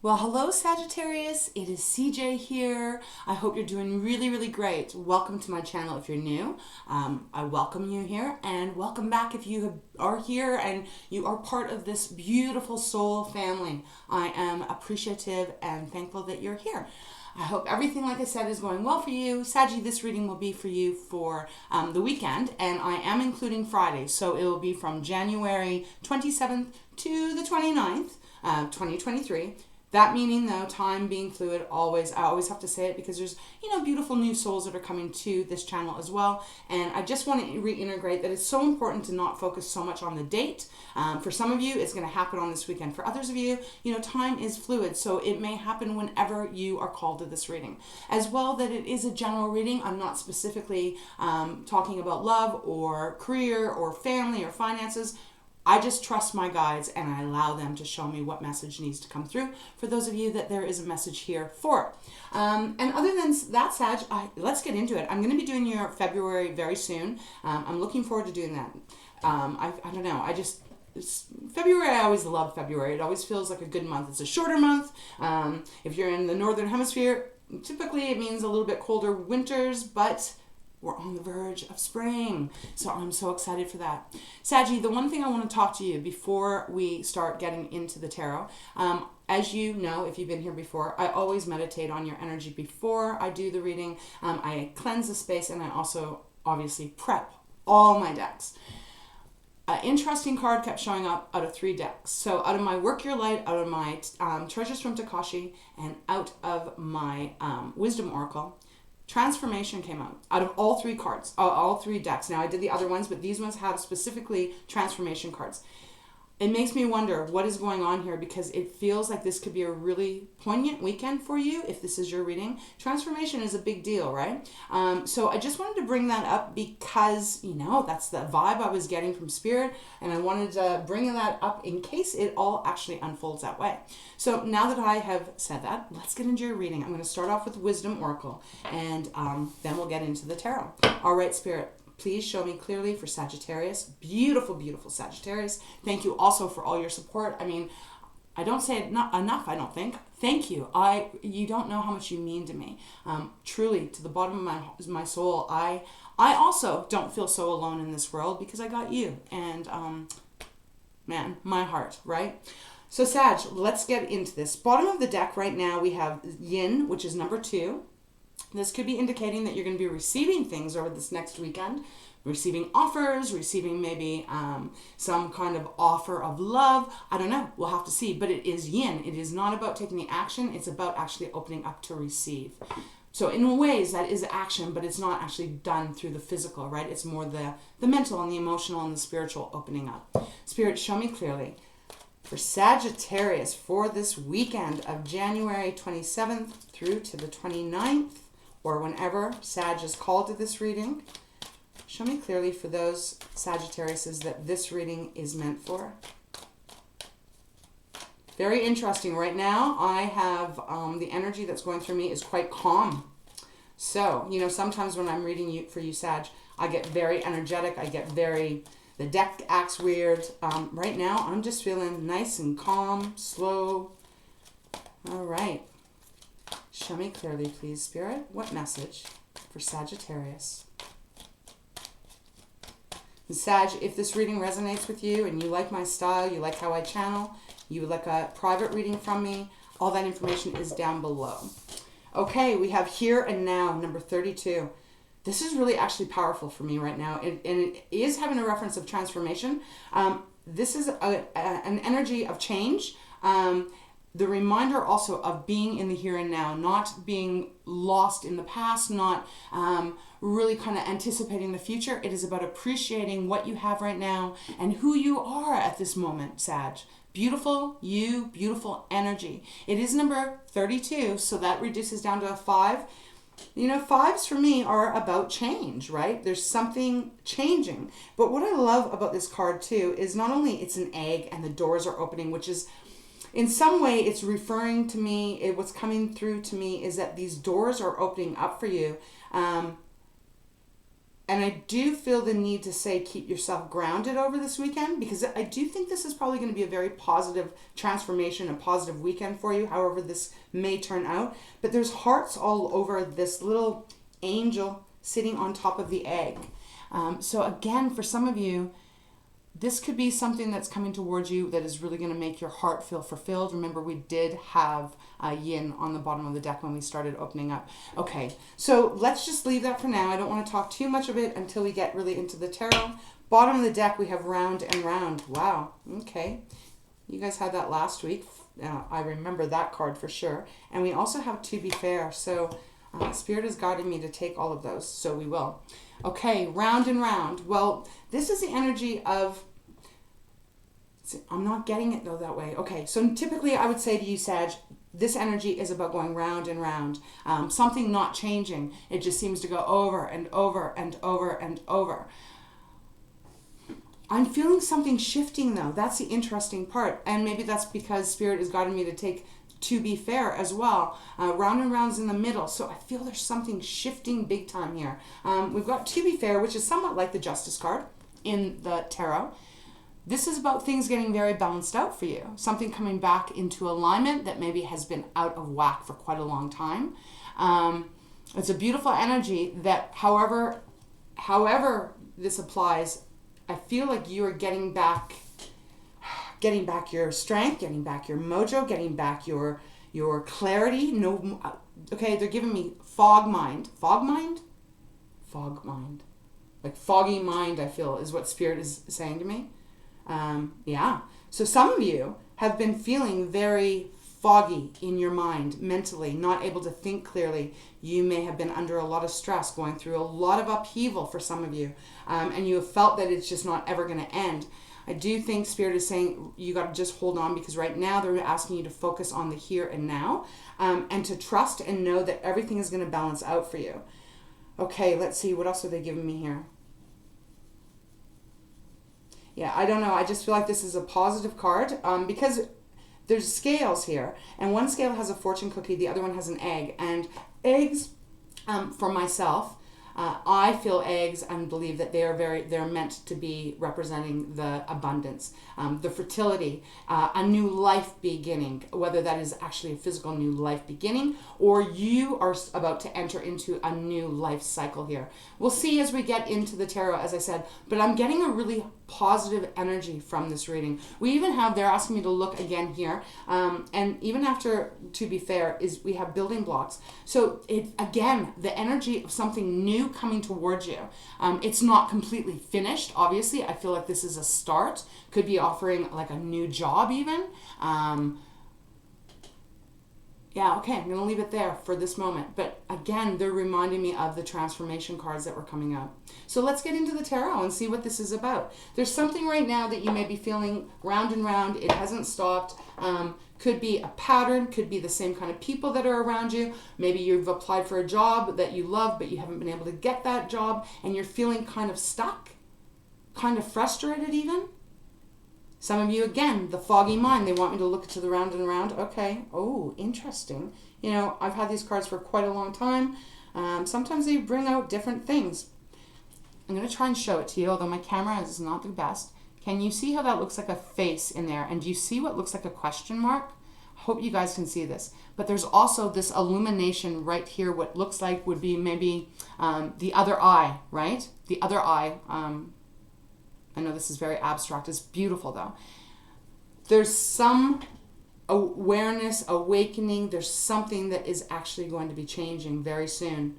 Well, hello Sagittarius, it is CJ here. I hope you're doing really, really great. Welcome to my channel if you're new. I welcome you here, and welcome back if you are here and you are part of this beautiful soul family. I am appreciative and thankful that you're here. I hope everything, like I said, is going well for you. Saggy, this reading will be for you for the weekend, and I am including Friday, so it will be from January 27th to the 29th, 2023. That meaning, though, time being fluid, I always have to say it because there's, beautiful new souls that are coming to this channel as well. And I just want to reiterate that it's so important to not focus so much on the date. For some of you, it's going to happen on this weekend. For others of you, time is fluid, so it may happen whenever you are called to this reading. As well, that it is a general reading. I'm not specifically talking about love or career or family or finances. I just trust my guides and I allow them to show me what message needs to come through. For those of you that there is a message here for. And other than that, Sag, let's get into it. I'm going to be doing your February very soon. I'm looking forward to doing that. I don't know. February, I always love February. It always feels like a good month. It's a shorter month. If you're in the Northern Hemisphere, typically it means a little bit colder winters, but we're on the verge of spring, so I'm so excited for that. Saggy, the one thing I want to talk to you before we start getting into the tarot, as you know, if you've been here before, I always meditate on your energy before I do the reading. I cleanse the space, and I also obviously prep all my decks. An interesting card kept showing up out of 3 decks. So out of my Work Your Light, out of my Treasures from Tikashi, and out of my Wisdom Oracle, Transformation came out of all 3 cards, all 3 decks. Now I did the other ones, but these ones have specifically transformation cards. It makes me wonder what is going on here, because it feels like this could be a really poignant weekend for you if this is your reading. Transformation is a big deal, right? So I just wanted to bring that up because, that's the vibe I was getting from Spirit, and I wanted to bring that up in case it all actually unfolds that way. So now that I have said that, let's get into your reading. I'm going to start off with Wisdom Oracle, and then we'll get into the tarot. All right, Spirit. Please show me clearly for Sagittarius. Beautiful, beautiful Sagittarius. Thank you also for all your support. I mean, I don't say it not enough, I don't think. Thank you. You don't know how much you mean to me. Truly, to the bottom of my soul, I also don't feel so alone in this world because I got you. And, man, my heart, right? So, Sag, let's get into this. Bottom of the deck right now, we have Yin, which is number 2. This could be indicating that you're going to be receiving things over this next weekend, receiving offers, receiving maybe some kind of offer of love. I don't know. We'll have to see. But it is yin. It is not about taking the action. It's about actually opening up to receive. So in ways, that is action, but it's not actually done through the physical, right? It's more the mental and the emotional and the spiritual opening up. Spirit, show me clearly for Sagittarius for this weekend of January 27th through to the 29th. Or whenever Sag is called to this reading. Show me clearly for those Sagittariuses that this reading is meant for. Very interesting. Right now, I have the energy that's going through me is quite calm. So, sometimes when I'm reading for you, Sag, I get very energetic. The deck acts weird. Right now, I'm just feeling nice and calm, slow. All right. Show me clearly, please, Spirit. What message for Sagittarius? And Sag, if this reading resonates with you and you like my style, you like how I channel, you would like a private reading from me, all that information is down below. Okay, we have Here and Now, number 32. This is really actually powerful for me right now, and it is having a reference of transformation. This is an energy of change. The reminder also of being in the here and now, not being lost in the past, not really kind of anticipating the future. It is about appreciating what you have right now and who you are at this moment, Sag. Beautiful you, beautiful energy. It is number 32, so that reduces down to a 5. 5s for me are about change, right? There's something changing. But what I love about this card too is not only it's an egg and the doors are opening, which is in some way, it's referring to me, what's coming through to me is that these doors are opening up for you. And I do feel the need to say keep yourself grounded over this weekend, because I do think this is probably going to be a very positive transformation, a positive weekend for you, however this may turn out. But there's hearts all over this little angel sitting on top of the egg. So again, for some of you, this could be something that's coming towards you that is really going to make your heart feel fulfilled. Remember, we did have yin on the bottom of the deck when we started opening up. Okay, so let's just leave that for now. I don't want to talk too much of it until we get really into the tarot. Bottom of the deck, we have round and round. Wow, okay. You guys had that last week. I remember that card for sure. And we also have to be fair. So Spirit has guided me to take all of those, so we will. Okay, round and round. Well, this is the energy of... I'm not getting it though that way. Okay, so typically I would say to you, Sag, this energy is about going round and round. Something not changing. It just seems to go over and over and over and over. I'm feeling something shifting though. That's the interesting part. And maybe that's because Spirit is guiding me to take to be fair as well. Round and round's in the middle. So I feel there's something shifting big time here. We've got to be fair, which is somewhat like the Justice card in the tarot. This is about things getting very balanced out for you. Something coming back into alignment that maybe has been out of whack for quite a long time. It's a beautiful energy that however this applies, I feel like you are getting back your strength, getting back your mojo, getting back your clarity. No, okay, they're giving me fog mind. Like foggy mind, I feel, is what Spirit is saying to me. Yeah. So some of you have been feeling very foggy in your mind, mentally, not able to think clearly. You may have been under a lot of stress, going through a lot of upheaval for some of you, and you have felt that it's just not ever going to end. I do think Spirit is saying you got to just hold on, because right now they're asking you to focus on the here and now, and to trust and know that everything is going to balance out for you. Okay, let's see. What else are they giving me here? Yeah, I don't know. I just feel like this is a positive card, because there's scales here, and one scale has a fortune cookie, the other one has an egg. And eggs, for myself, I feel eggs and believe that they're meant to be representing the abundance, the fertility, a new life beginning, whether that is actually a physical new life beginning or you are about to enter into a new life cycle here. We'll see as we get into the tarot, as I said, but I'm getting a really positive energy from this reading. We even have, they're asking me to look again here, and even after, to be fair, is we have building blocks. So it, again, the energy of something new coming towards you. It's not completely finished, obviously. I feel like this is a start. Could be offering like a new job even. Yeah, okay, I'm going to leave it there for this moment. But again, they're reminding me of the transformation cards that were coming up. So let's get into the tarot and see what this is about. There's something right now that you may be feeling round and round. It hasn't stopped. Could be a pattern, could be the same kind of people that are around you. Maybe you've applied for a job that you love, but you haven't been able to get that job, and you're feeling kind of stuck, kind of frustrated even. Some of you, again, the foggy mind, they want me to look to the round and round. Okay, oh, interesting. You know, I've had these cards for quite a long time. Sometimes they bring out different things. I'm going to try and show it to you, although my camera is not the best. Can you see how that looks like a face in there? And do you see what looks like a question mark? I hope you guys can see this. But there's also this illumination right here, what looks like would be maybe the other eye, right? The other eye. I know this is very abstract. It's beautiful, though. There's some awareness, awakening. There's something that is actually going to be changing very soon,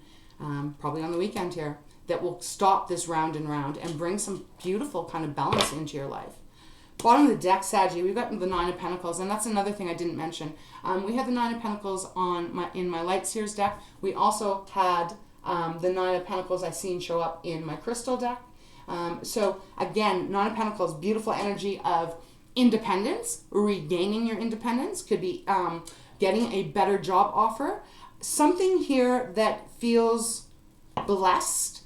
probably on the weekend here, that will stop this round and round and bring some beautiful kind of balance into your life. Bottom of the deck, Saggy, we've got the Nine of Pentacles, and that's another thing I didn't mention. We had the Nine of Pentacles in my Light Seers deck. We also had the Nine of Pentacles I've seen show up in my Crystal deck. So again, Nine of Pentacles, beautiful energy of independence, regaining your independence, could be getting a better job offer. Something here that feels blessed.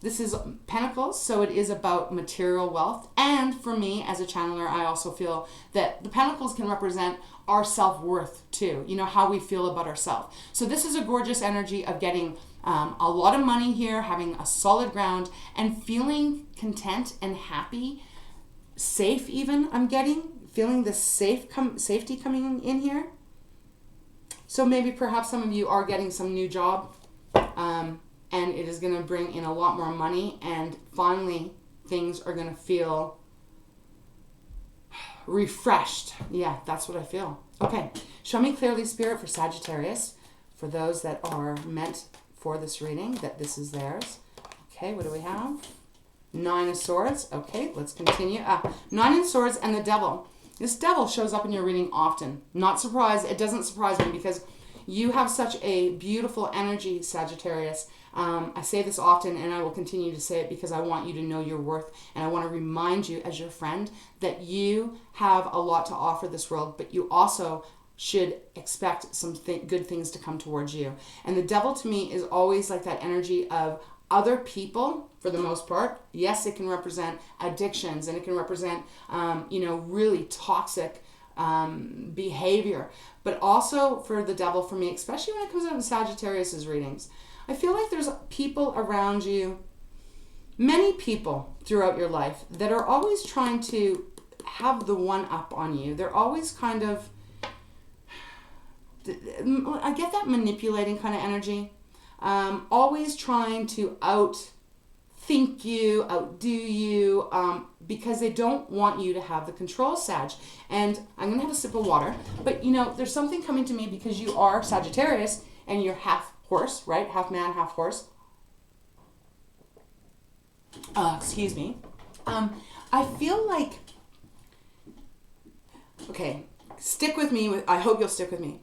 This is Pentacles, so it is about material wealth. And for me, as a channeler, I also feel that the Pentacles can represent our self-worth too. You know, how we feel about ourselves. So this is a gorgeous energy of getting A lot of money here, having a solid ground, and feeling content and happy, safe even, I'm getting. Feeling the safety coming in here. So maybe perhaps some of you are getting some new job, and it is going to bring in a lot more money, and finally things are going to feel refreshed. Yeah, that's what I feel. Okay, show me clearly, Spirit, for Sagittarius, for those that are meant for this reading, that this is theirs. Okay, what do we have? 9 of Swords. Okay, let's continue. 9 of Swords and the Devil. This devil shows up in your reading often. Not surprised. It doesn't surprise me because you have such a beautiful energy, Sagittarius. I say this often, and I will continue to say it because I want you to know your worth, and I want to remind you as your friend that you have a lot to offer this world, but you also should expect some good things to come towards you. And the devil to me is always like that energy of other people, for the most part. Yes, it can represent addictions, and it can represent, really toxic behavior. But also for the devil, for me, especially when it comes out in Sagittarius's readings, I feel like there's people around you, many people throughout your life, that are always trying to have the one up on you. They're always kind of, I get that manipulating kind of energy. Always trying to outthink you, outdo you, because they don't want you to have the control, Sag. And I'm going to have a sip of water. But, there's something coming to me because you are Sagittarius and you're half horse, right? Half man, half horse. Excuse me. I feel like, okay, stick with me. I hope you'll stick with me.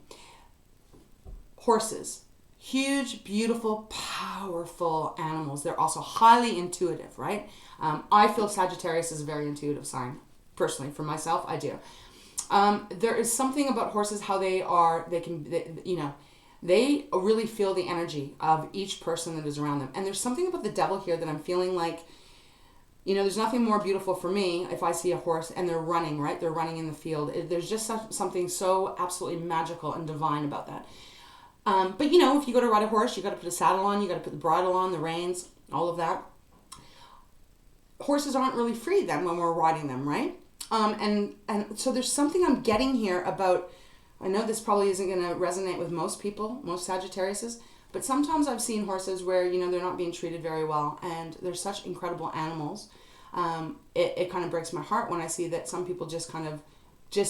Horses. Huge, beautiful, powerful animals. They're also highly intuitive, right? I feel Sagittarius is a very intuitive sign. Personally, for myself, I do. There is something about horses, how they really feel the energy of each person that is around them. And there's something about the devil here that I'm feeling like, there's nothing more beautiful for me if I see a horse and they're running, right? They're running in the field. There's just something so absolutely magical and divine about that. But if you go to ride a horse, you got to put a saddle on, you got to put the bridle on, the reins, all of that. Horses aren't really free then when we're riding them, right? And so there's something I'm getting here about, I know this probably isn't going to resonate with most people, most Sagittariuses, but sometimes I've seen horses where, they're not being treated very well, and they're such incredible animals. It kind of breaks my heart when I see that some people just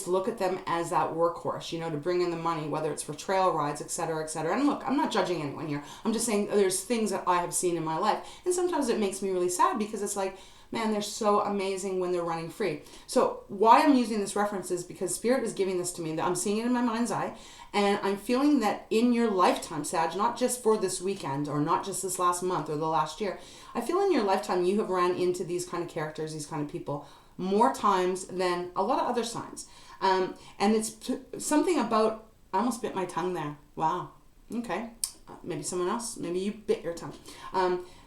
look at them as that workhorse, to bring in the money, whether it's for trail rides, et cetera, et cetera. And look, I'm not judging anyone here. I'm just saying there's things that I have seen in my life. And sometimes it makes me really sad because it's like, man, they're so amazing when they're running free. So why I'm using this reference is because Spirit is giving this to me. That I'm seeing it in my mind's eye. And I'm feeling that in your lifetime, Sag, not just for this weekend or not just this last month or the last year, I feel in your lifetime you have ran into these kind of characters, these kind of people, more times than a lot of other signs. And it's something about, I almost bit my tongue there. Wow. Okay. Maybe someone else, maybe you bit your tongue.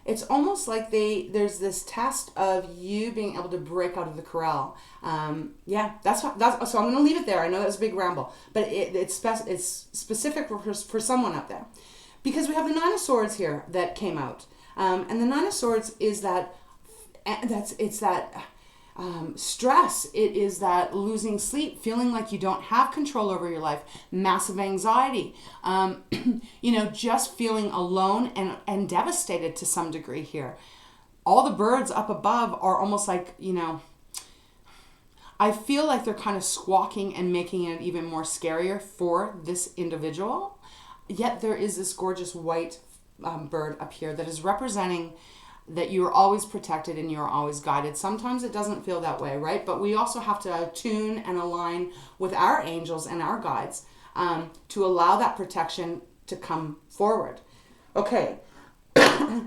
It's almost like there's this test of you being able to break out of the corral. So I'm going to leave it there. I know that was a big ramble, but it's specific for someone out there. Because we have the 9 of Swords here that came out. And the 9 of Swords is that stress. It is that losing sleep, feeling like you don't have control over your life, massive anxiety, just feeling alone and devastated to some degree here. All the birds up above are almost like, I feel like they're kind of squawking and making it even more scarier for this individual. Yet there is this gorgeous white bird up here that is representing that you're always protected and you're always guided. Sometimes it doesn't feel that way, right? But we also have to tune and align with our angels and our guides to allow that protection to come forward. Okay,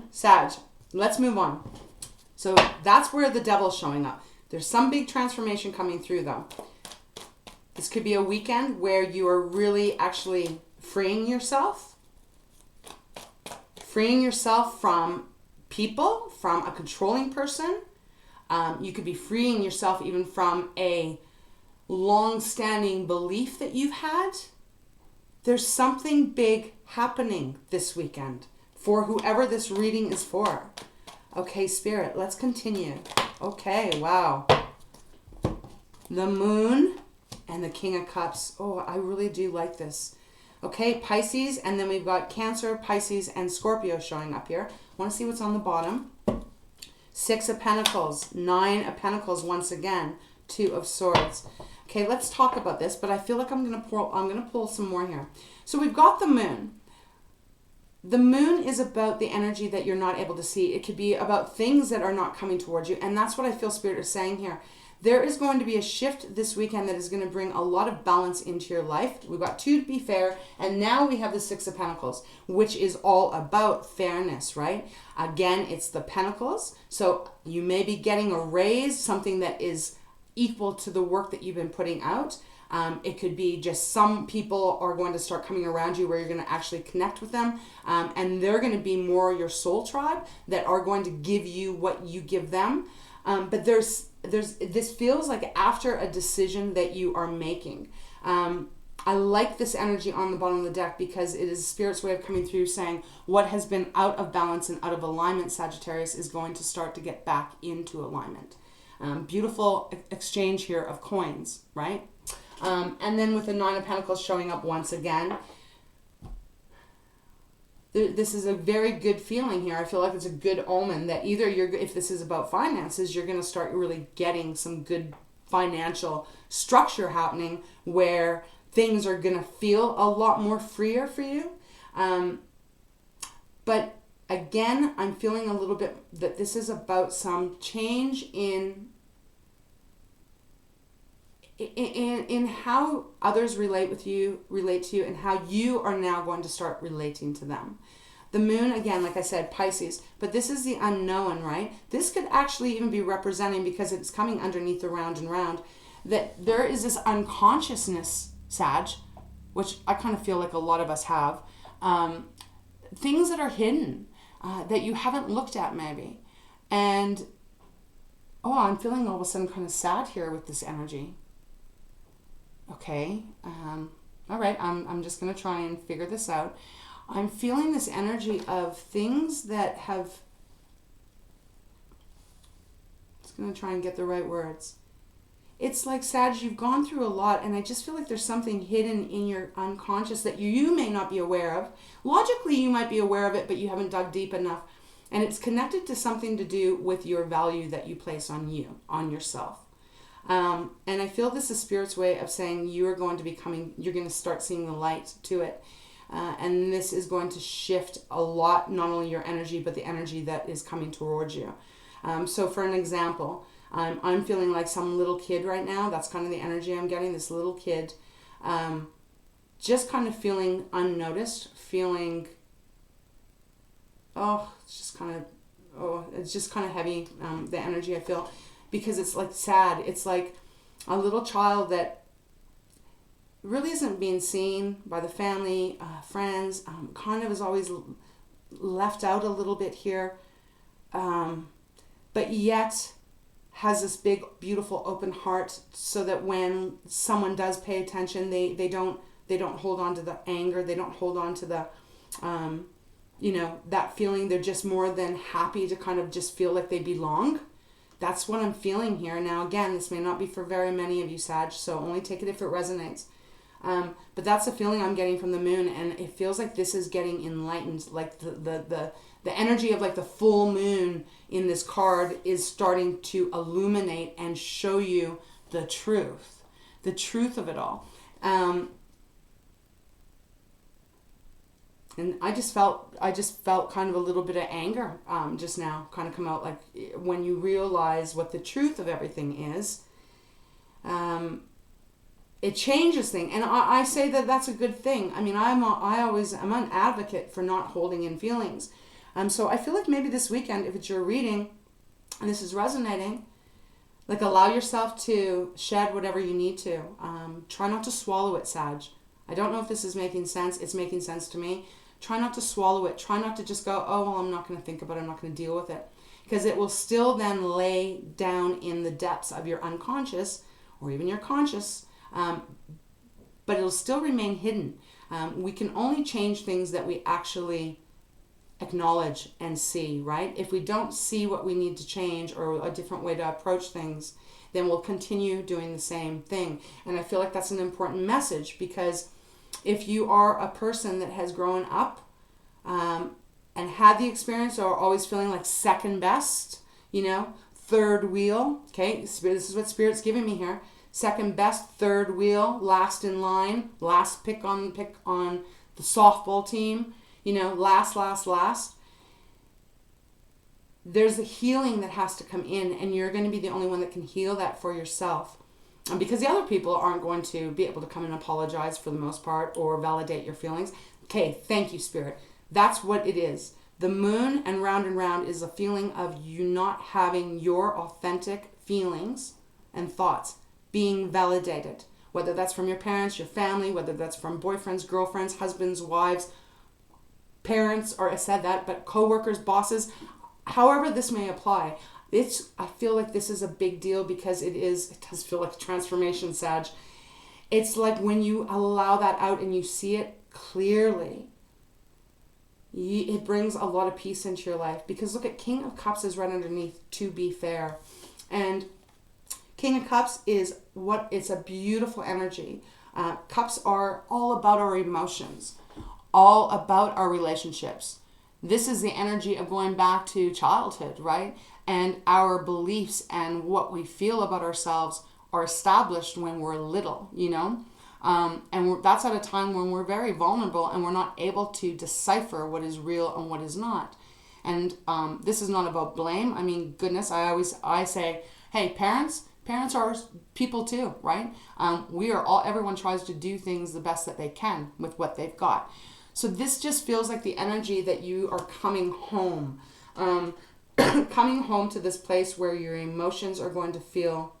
Sag, let's move on. So that's where the devil's showing up. There's some big transformation coming through though. This could be a weekend where you are really actually freeing yourself from people, from a controlling person. You could be freeing yourself even from a long-standing belief that you've had. There's something big happening this weekend for whoever this reading is for. Okay, Spirit, let's continue. Okay, wow. The Moon and the King of Cups. Oh, I really do like this. Okay, Pisces, and then we've got Cancer, Pisces, and Scorpio showing up here. Want to see what's on the bottom? 6 of Pentacles, 9 of Pentacles once again, 2 of Swords. Okay, let's talk about this, but I feel like I'm gonna pull some more here. So we've got the Moon. The Moon is about the energy that you're not able to see. It could be about things that are not coming towards you, and that's what I feel Spirit is saying here. There is going to be a shift this weekend that is going to bring a lot of balance into your life. We've got 2 to be fair, and now we have the 6 of Pentacles, which is all about fairness, right? Again, it's the Pentacles, so you may be getting a raise, something that is equal to the work that you've been putting out. It could be just some people are going to start coming around you where you're going to actually connect with them, and they're going to be more your soul tribe that are going to give you what you give them. But this feels like after a decision that you are making. I like this energy on the bottom of the deck because it is Spirit's way of coming through saying what has been out of balance and out of alignment, Sagittarius, is going to start to get back into alignment. Beautiful exchange here of coins, right? And then with the 9 of Pentacles showing up once again, this is a very good feeling here. I feel like it's a good omen that either if this is about finances, you're going to start really getting some good financial structure happening where things are going to feel a lot more freer for you. But again, I'm feeling a little bit that this is about some change in how others relate to you, and how you are now going to start relating to them. The Moon, again, like I said, Pisces, but this is the unknown, right? This could actually even be representing, because it's coming underneath the round and round, that there is this unconsciousness, Sag, which I kind of feel like a lot of us have, things that are hidden, that you haven't looked at maybe. And, I'm feeling all of a sudden kind of sad here with this energy. Okay, all right, I'm just going to try and figure this out. I'm feeling this energy of things that have, just going to try and get the right words. It's like, Sag, you've gone through a lot, and I just feel like there's something hidden in your unconscious that you may not be aware of. Logically, you might be aware of it, but you haven't dug deep enough. And it's connected to something to do with your value that you place on you, on yourself. And I feel this is Spirit's way of saying you're going to start seeing the light to it. And this is going to shift a lot, not only your energy, but the energy that is coming towards you. So for an example, I'm feeling like some little kid right now. That's kind of the energy I'm getting, this little kid. Just kind of feeling unnoticed, feeling, it's just kind of heavy, the energy I feel. Because it's like sad. It's like a little child that really isn't being seen by the family, friends, kind of is always left out a little bit here, but yet has this big, beautiful, open heart, so that when someone does pay attention, they don't hold on to the anger, they don't hold on to the, that feeling. They're just more than happy to kind of just feel like they belong. That's what I'm feeling here. Now, again, this may not be for very many of you, Sag, so only take it if it resonates. But that's the feeling I'm getting from the Moon, and it feels like this is getting enlightened. Like the energy of like the full moon in this card is starting to illuminate and show you the truth of it all. And I just felt kind of a little bit of anger just now kind of come out, like when you realize what the truth of everything is, it changes things. And I say that that's a good thing. I mean, I'm an advocate for not holding in feelings. So I feel like maybe this weekend, if it's your reading and this is resonating, like allow yourself to shed whatever you need to. Try not to swallow it, Sag. I don't know if this is making sense. It's making sense to me. Try not to swallow it. Try not to just go, I'm not going to think about it. I'm not going to deal with it. Because it will still then lay down in the depths of your unconscious or even your conscious, but it'll still remain hidden. We can only change things that we actually acknowledge and see, right? If we don't see what we need to change or a different way to approach things, then we'll continue doing the same thing. And I feel like that's an important message, because if you are a person that has grown up and had the experience or always feeling like second best, third wheel, okay, this is what Spirit's giving me here. Second best, third wheel, last in line, last pick on the softball team, last. There's a healing that has to come in, and you're going to be the only one that can heal that for yourself. Because the other people aren't going to be able to come and apologize for the most part or validate your feelings. Okay, thank you, Spirit. That's what it is. The moon and round is a feeling of you not having your authentic feelings and thoughts being validated. Whether that's from your parents, your family, whether that's from boyfriends, girlfriends, husbands, wives, parents, or I said that, but co-workers, bosses, however this may apply. I feel like this is a big deal because it does feel like a transformation, Sag. It's like when you allow that out and you see it clearly, it brings a lot of peace into your life. Because look at King of Cups is right underneath to be fair. And King of Cups it's a beautiful energy. Cups are all about our emotions, all about our relationships. This is the energy of going back to childhood, right? And our beliefs and what we feel about ourselves are established when we're little, that's at a time when we're very vulnerable and we're not able to decipher what is real and what is not. And this is not about blame. I mean, goodness, I say, hey, parents are people too, right? Everyone tries to do things the best that they can with what they've got. So this just feels like the energy that you are coming home. Coming home to this place where your emotions are going to feel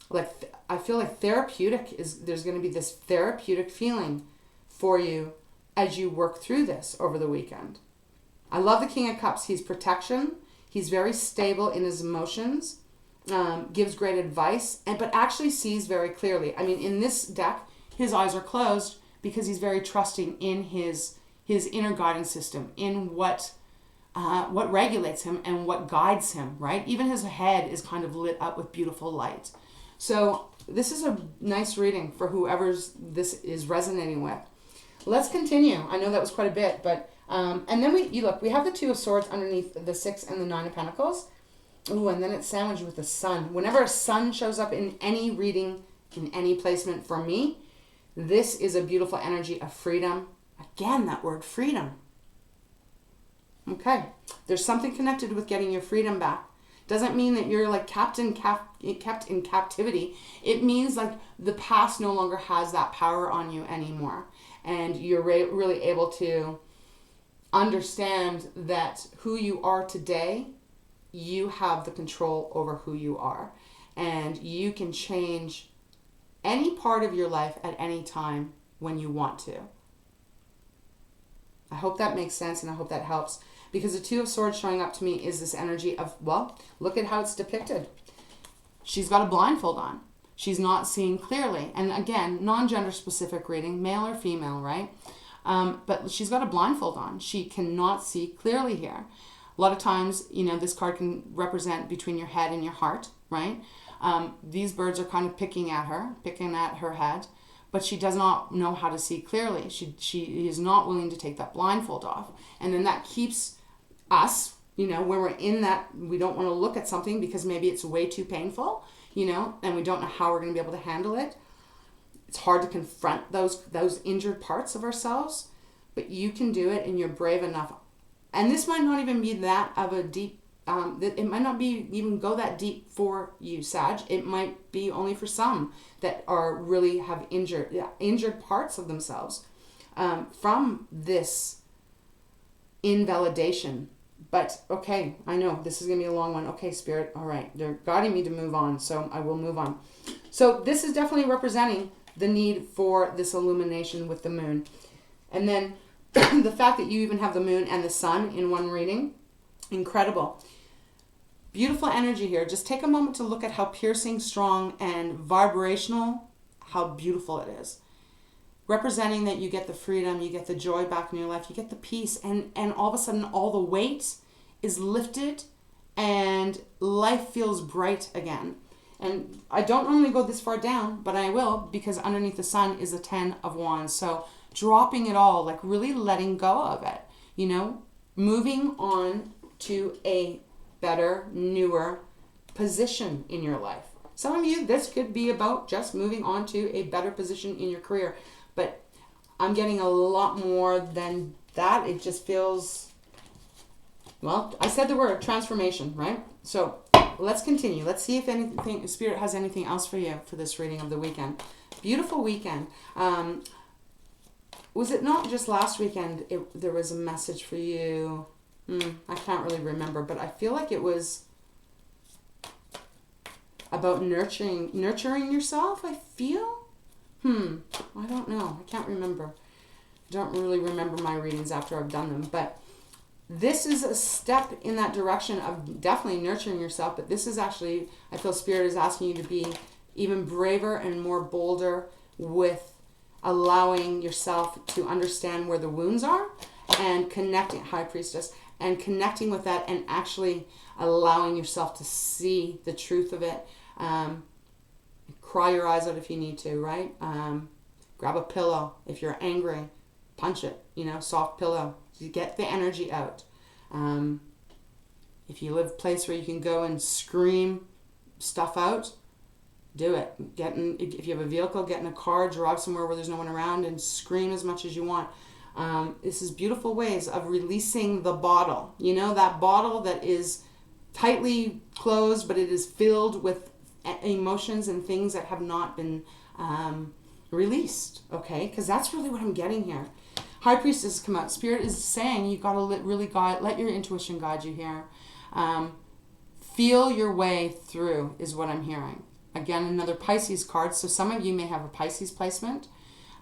like, I feel like there's going to be this therapeutic feeling for you as you work through this over the weekend. I love the King of Cups. He's protection. He's very stable in his emotions, gives great advice, but actually sees very clearly. I mean, in this deck, his eyes are closed because he's very trusting in his inner guiding system, in what regulates him and what guides him, right? Even his head is kind of lit up with beautiful light. So this is a nice reading for whoever's this is resonating with. Let's continue. I know that was quite a bit, but and then we have the Two of Swords underneath the 6 and the 9 of Pentacles. Ooh, and then it's sandwiched with the Sun. Whenever a Sun shows up in any reading, in any placement for me, this is a beautiful energy of freedom. Again, that word freedom. Okay, there's something connected with getting your freedom back. Doesn't mean that you're like kept in captivity. It means like the past no longer has that power on you anymore. And you're really able to understand that who you are today, you have the control over who you are. And you can change any part of your life at any time when you want to. I hope that makes sense and I hope that helps. Because the Two of Swords showing up to me is this energy of, well, look at how it's depicted. She's got a blindfold on. She's not seeing clearly. And again, non-gender specific reading, male or female, right? But she's got a blindfold on. She cannot see clearly here. A lot of times, this card can represent between your head and your heart, right? These birds are kind of picking at her head, but she does not know how to see clearly. She is not willing to take that blindfold off. And then that keeps us, when we're in that, we don't want to look at something because maybe it's way too painful, and we don't know how we're going to be able to handle it. It's hard to confront those injured parts of ourselves, but you can do it and you're brave enough. And this might not even be that of a deep, it might not be even go that deep for you, Sag. It might be only for some that are really have injured parts of themselves from this invalidation. But okay, I know this is going to be a long one. Okay, Spirit, all right. They're guiding me to move on, so I will move on. So this is definitely representing the need for this illumination with the moon. And then the fact that you even have the moon and the sun in one reading, incredible. Beautiful energy here. Just take a moment to look at how piercing, strong, and vibrational, how beautiful it is. representing that you get the freedom, you get the joy back in your life, you get the peace, and all of a sudden all the weight is lifted and life feels bright again. And I don't normally go this far down, but I will, because underneath the sun is the 10 of Wands. So dropping it all, like really letting go of it, you know, moving on to a better, newer position in your life. Some of you, this could be about just moving on to a better position in your career, but I'm getting a lot more than that. It just feels, well, I said the word transformation, right? So let's continue. Let's see if anything, Spirit has anything else for you for this reading of the weekend. Beautiful weekend. Was it not just last weekend there was a message for you? I can't really remember, but I feel like it was about nurturing yourself, I feel. I don't know. I can't remember. I don't really remember my readings after I've done them, but this is a step in that direction of definitely nurturing yourself, but this is actually, I feel Spirit is asking you to be even braver and more bolder with allowing yourself to understand where the wounds are and connecting, High Priestess, and connecting with that and actually allowing yourself to see the truth of it. Cry your eyes out if you need to, right? Grab a pillow. If you're angry, punch it, you know, soft pillow. You get the energy out. If you live a place where you can go and scream stuff out, do it. If you have a vehicle, get in a car, drive somewhere where there's no one around and scream as much as you want. This is beautiful ways of releasing the bottle. You know, that bottle that is tightly closed, but it is filled with emotions and things that have not been released, okay? Because that's really what I'm getting here. High Priestess come out. Spirit is saying you got to let your intuition guide you here. Feel your way through is what I'm hearing. Again, another Pisces card. So some of you may have a Pisces placement.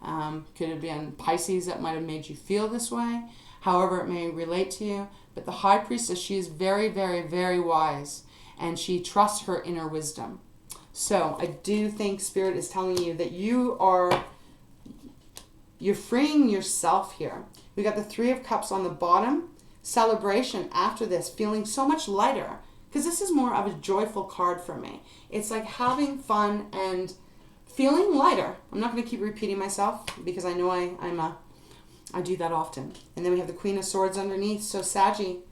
Could have been Pisces that might have made you feel this way. However it may relate to you. But the High Priestess, she is very, very, very wise. And she trusts her inner wisdom. So I do think Spirit is telling you that you're freeing yourself here. We got the 3 of Cups on the bottom. Celebration after this, feeling so much lighter. Because this is more of a joyful card for me. It's like having fun and feeling lighter. I'm not going to keep repeating myself because I know I do that often. And then we have the Queen of Swords underneath. So Saggy,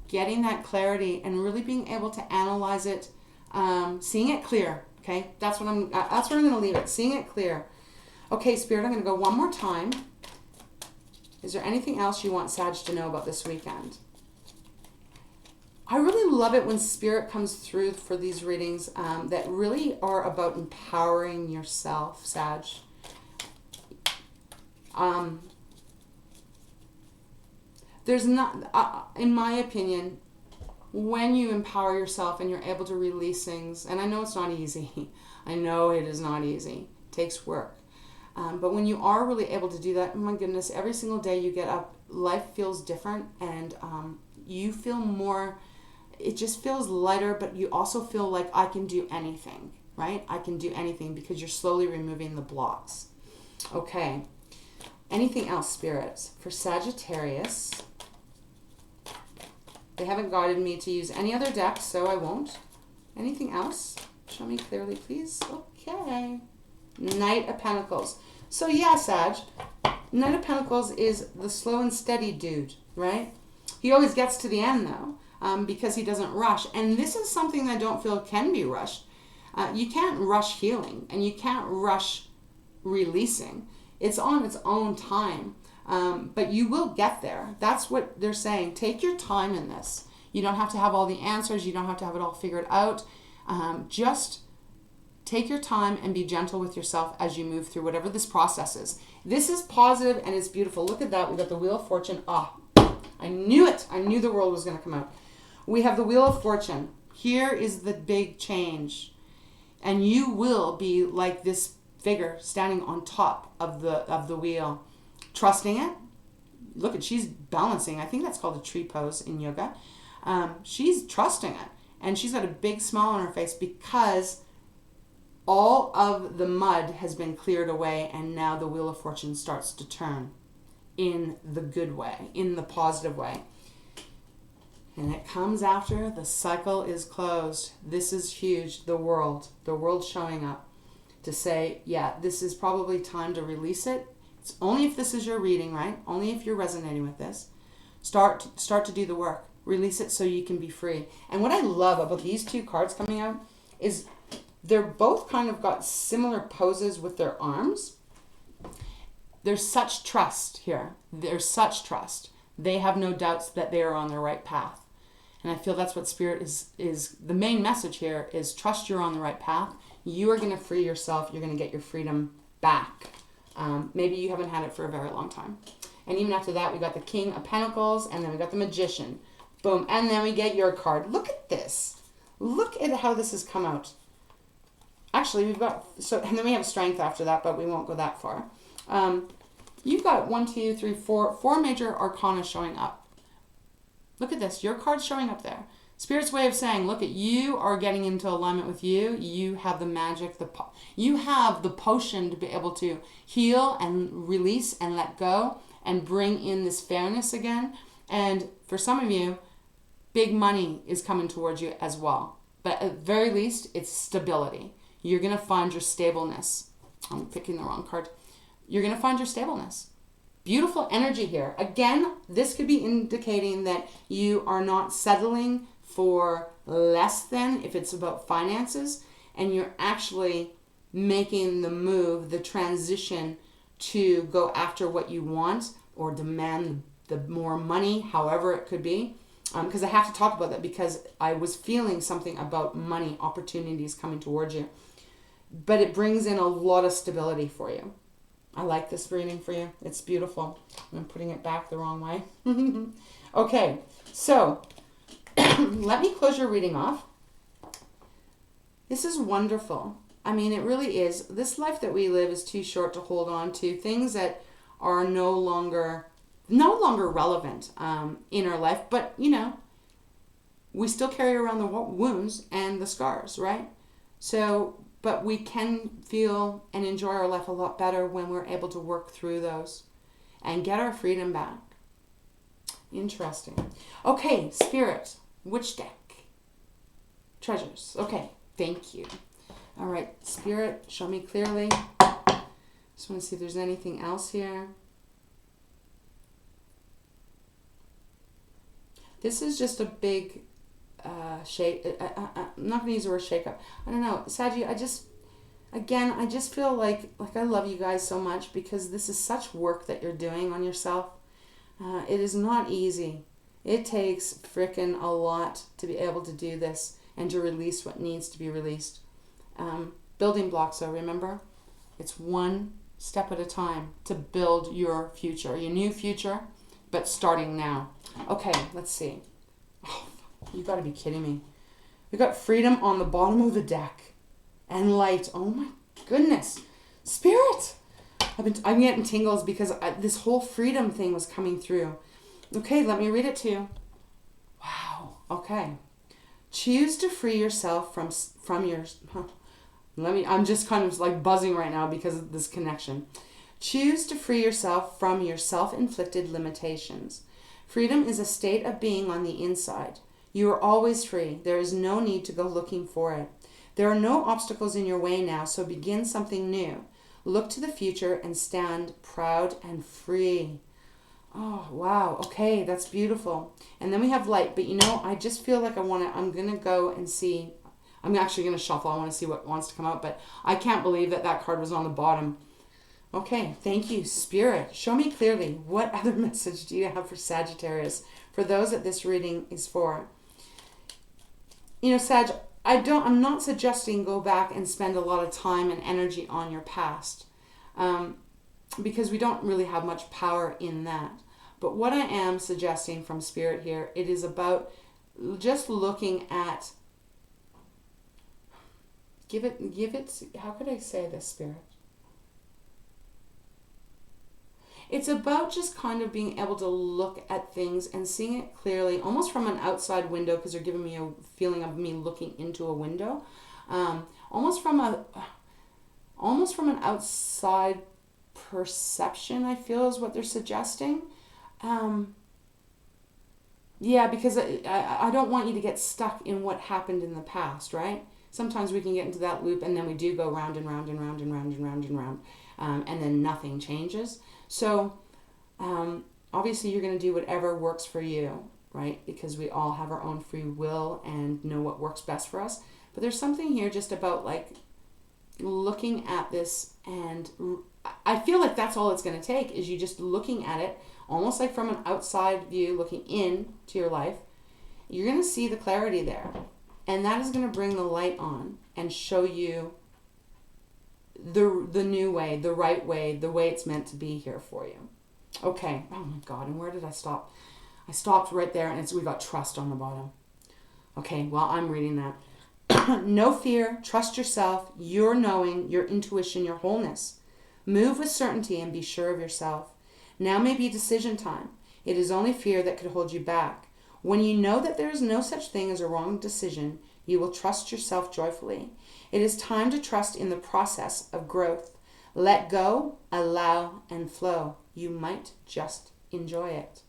getting that clarity and really being able to analyze it, seeing it clear. Okay, that's where I'm going to leave it. Seeing it clear. Okay, Spirit, I'm going to go one more time. Is there anything else you want Sag to know about this weekend? I really love it when Spirit comes through for these readings that really are about empowering yourself, Sag. There's not, in my opinion, when you empower yourself and you're able to release things, and I know it's not easy. I know it is not easy. It takes work. But when you are really able to do that, oh my goodness, every single day you get up, life feels different and you feel more, it just feels lighter, but you also feel like I can do anything, right? I can do anything because you're slowly removing the blocks. Okay. Anything else, spirits? For Sagittarius, they haven't guided me to use any other deck, so I won't. Anything else? Show me clearly, please. Okay. Knight of Pentacles. So yeah, Sag, Knight of Pentacles is the slow and steady dude, right? He always gets to the end though, because he doesn't rush. And this is something that I don't feel can be rushed. You can't rush healing and you can't rush releasing. It's on its own time, but you will get there. That's what they're saying. Take your time in this. You don't have to have all the answers. You don't have to have it all figured out. Just take your time and be gentle with yourself as you move through whatever this process is. This is positive and it's beautiful. Look at that. We got the Wheel of Fortune. Ah, I knew it. I knew the world was going to come out. We have the Wheel of Fortune. Here is the big change. And you will be like this figure standing on top of the wheel, trusting it. Look at, she's balancing. I think that's called a tree pose in yoga. She's trusting it. And she's got a big smile on her face because all of the mud has been cleared away, and now the Wheel of Fortune starts to turn in the good way, in the positive way. And it comes after the cycle is closed. This is huge. The world showing up to say, yeah, this is probably time to release it. It's only if this is your reading, right? Only if you're resonating with this. Start to do the work. Release it so you can be free. And what I love about these two cards coming out is they're both kind of got similar poses with their arms. There's such trust here. There's such trust. They have no doubts that they are on the right path. And I feel that's what Spirit is the main message here is trust you're on the right path. You are going to free yourself. You're going to get your freedom back. Maybe you haven't had it for a very long time. And even after that, we got the King of Pentacles, and then we got the Magician. Boom. And then we get your card. Look at this. Look at how this has come out. Actually, we've got, and then we have Strength after that, but we won't go that far. You've got 4 major arcana showing up. Look at this. Your card's showing up there. Spirit's way of saying, look at you are getting into alignment with you. You have the magic. You have the potion to be able to heal and release and let go and bring in this fairness again. And for some of you, big money is coming towards you as well. But at the very least, it's stability. You're going to find your stableness. I'm picking the wrong card. You're going to find your stableness. Beautiful energy here. Again, this could be indicating that you are not settling for less than if it's about finances, and you're actually making the move, the transition to go after what you want or demand the more money, however it could be. Because I have to talk about that because I was feeling something about money opportunities coming towards you. But it brings in a lot of stability for you. I like this reading for you. It's beautiful. I'm putting it back the wrong way. Okay, so let me close your reading off. This is wonderful. I mean, it really is. This life that we live is too short to hold on to things that are no longer relevant in our life. But, you know, we still carry around the wounds and the scars, right? So, but we can feel and enjoy our life a lot better when we're able to work through those and get our freedom back. Interesting. Okay, Spirit, which deck? Treasures. Okay, thank you. All right, Spirit, show me clearly. Just want to see if there's anything else here. This is just a big shake. I'm not going to use the word shake up. I don't know. Saggy, I just feel like I love you guys so much because this is such work that you're doing on yourself. It is not easy. It takes frickin' a lot to be able to do this and to release what needs to be released. Building blocks, though, remember? It's one step at a time to build your future, your new future, but starting now. Okay, let's see. Oh, you got to be kidding me. We got freedom on the bottom of the deck and light. Oh my goodness. Spirit. I'm getting tingles because this whole freedom thing was coming through. Okay, let me read it to you. Wow. Okay. Choose to free yourself from your... I'm just kind of like buzzing right now because of this connection. Choose to free yourself from your self-inflicted limitations. Freedom is a state of being on the inside. You are always free. There is no need to go looking for it. There are no obstacles in your way now, so begin something new. Look to the future and stand proud and free. Oh, wow. Okay, that's beautiful. And then we have light, but you know, I just feel like I'm going to go and see. I'm actually going to shuffle. I want to see what wants to come out, but I can't believe that card was on the bottom. Okay, thank you, Spirit. Show me clearly, what other message do you have for Sagittarius, for those that this reading is for? You know, Sag, I'm not suggesting go back and spend a lot of time and energy on your past, because we don't really have much power in that. But what I am suggesting from Spirit here, it is about just looking at, give it, how could I say this, Spirit? It's about just kind of being able to look at things and seeing it clearly, almost from an outside window, because you're giving me a feeling of me looking into a window. Almost from almost from an outside perception, I feel is what they're suggesting. Yeah, because I don't want you to get stuck in what happened in the past, right? Sometimes we can get into that loop and then we do go round and round and round and round and round and round, and then nothing changes. So obviously you're going to do whatever works for you, right? Because we all have our own free will and know what works best for us. But there's something here just about like looking at this, and I feel like that's all it's going to take is you just looking at it almost like from an outside view, looking in to your life. You're going to see the clarity there, and that is going to bring the light on and show you the new way, the right way, the way it's meant to be here for you. Okay. Oh my God. And where did I stop? I stopped right there, and we got trust on the bottom. Okay. Well, I'm reading that. No fear. Trust yourself, your knowing, your intuition, your wholeness. Move with certainty and be sure of yourself. Now may be decision time. It is only fear that could hold you back. When you know that there is no such thing as a wrong decision, you will trust yourself joyfully. It is time to trust in the process of growth. Let go, allow, and flow. You might just enjoy it.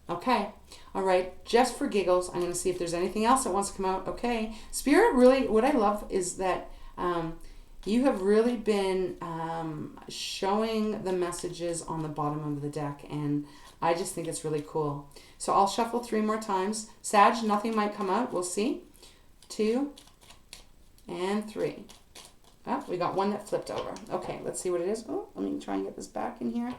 Okay. All right. Just for giggles, I'm going to see if there's anything else that wants to come out. Okay. Spirit, really, what I love is that you have really been showing the messages on the bottom of the deck, and I just think it's really cool. So I'll shuffle 3 more times. Sag, nothing might come out. We'll see. 2 and 3. Oh, we got one that flipped over. Okay, let's see what it is. Oh, let me try and get this back in here.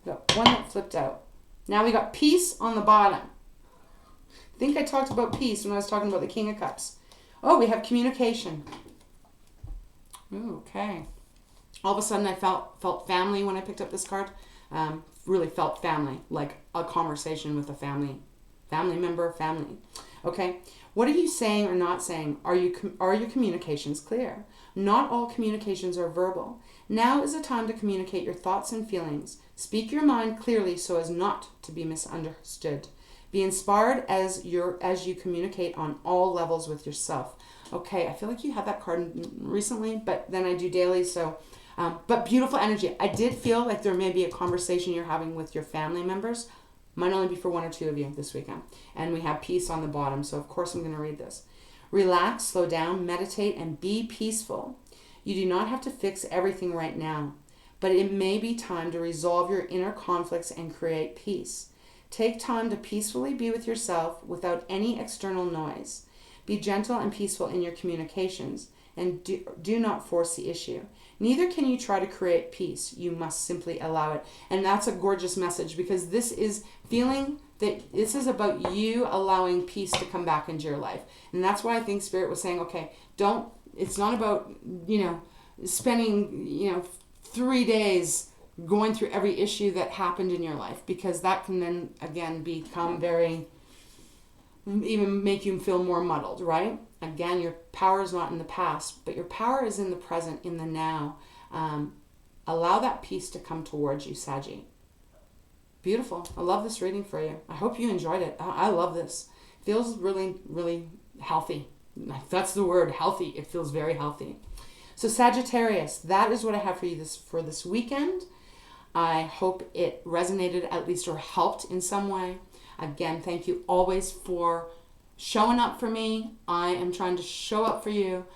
We got one that flipped out. Now we got peace on the bottom. I think I talked about peace when I was talking about the King of Cups. Oh, we have communication. Ooh, okay. All of a sudden I felt family when I picked up this card. Really felt family, like a conversation with a family member, family. Okay. What are you saying or not saying? Are your communications clear? Not all communications are verbal. Now is the time to communicate your thoughts and feelings. Speak your mind clearly so as not to be misunderstood. Be inspired as you communicate on all levels with yourself. Okay, I feel like you had that card recently, but then I do daily, so but beautiful energy. I did feel like there may be a conversation you're having with your family members. Might only be for 1 or 2 of you this weekend. And we have peace on the bottom, so of course I'm going to read this. Relax, slow down, meditate, and be peaceful. You do not have to fix everything right now, but it may be time to resolve your inner conflicts and create peace. Take time to peacefully be with yourself without any external noise. Be gentle and peaceful in your communications, and do not force the issue. Neither can you try to create peace. You must simply allow it. And that's a gorgeous message, because this is feeling that this is about you allowing peace to come back into your life. And that's why I think Spirit was saying, okay, it's not about, spending, 3 days going through every issue that happened in your life, because that can then, again, become even make you feel more muddled, right? Again, your power is not in the past, but your power is in the present, in the now. Allow that peace to come towards you, Saggy. Beautiful. I love this reading for you. I hope you enjoyed it. I love this. It feels really, really healthy. That's the word, healthy. It feels very healthy. So Sagittarius, that is what I have for you for this weekend. I hope it resonated at least or helped in some way. Again, thank you always for showing up for me. I am trying to show up for you.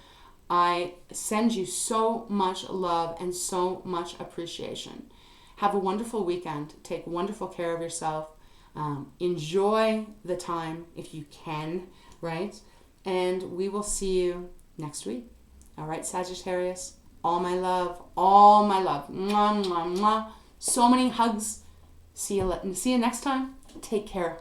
I send you so much love and so much appreciation. Have a wonderful weekend. Take wonderful care of yourself. Enjoy the time if you can, right? And we will see you next week. All right, Sagittarius. All my love. All my love. Mwah, mwah, mwah. So many hugs. See you next time. Take care.